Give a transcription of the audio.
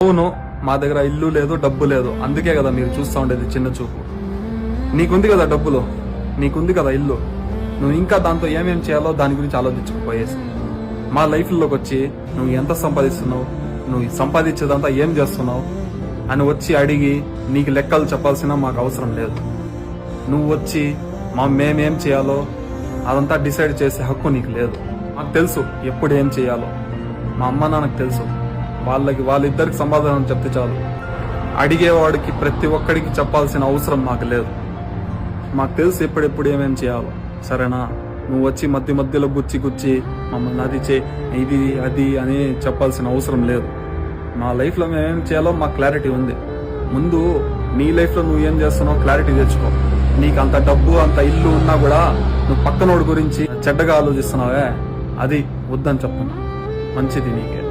అవును, మా దగ్గర ఇల్లు లేదు, డబ్బు లేదు, అందుకే కదా మీరు చూస్తూ ఉండేది చిన్న చూపు. నీకుంది కదా డబ్బులు, నీకుంది కదా ఇల్లు, నువ్వు ఇంకా దాంతో ఏమేం చేయాలో దాని గురించి ఆలోచించకపోయేసి మా లైఫ్లోకి వచ్చి నువ్వు ఎంత సంపాదిస్తున్నావు, నువ్వు సంపాదించేదంతా ఏం చేస్తున్నావు అని వచ్చి అడిగి నీకు లెక్కలు చెప్పాల్సిన మాకు అవసరం లేదు. నువ్వు వచ్చి మేమేం చేయాలో అదంతా డిసైడ్ చేసే హక్కు నీకు లేదు. మాకు తెలుసు ఎప్పుడు ఏం చేయాలో, మా అమ్మ నాన్నకు తెలుసు. వాళ్ళిద్దరికి సమాధానం చెప్తే చాలు. అడిగేవాడికి ప్రతి ఒక్కడికి చెప్పాల్సిన అవసరం మాకు లేదు. మాకు తెలుసు ఎప్పుడెప్పుడు ఏమేం చేయాలో, సరేనా? నువ్వు వచ్చి మధ్యలో గుచ్చి మమ్మల్ని అది ఇది అది అని చెప్పాల్సిన అవసరం లేదు. మా లైఫ్లో మేమేం చేయాలో మాకు క్లారిటీ ఉంది. ముందు నీ లైఫ్లో నువ్వు ఏం చేస్తున్నావు క్లారిటీ తెచ్చుకో. నీకు అంత డబ్బు అంత ఇల్లు ఉన్నా కూడా నువ్వు పక్కనోడి గురించి చెడ్డగా ఆలోచిస్తున్నావే, అది వద్దని చెప్తున్నా. మంచిది నీకే.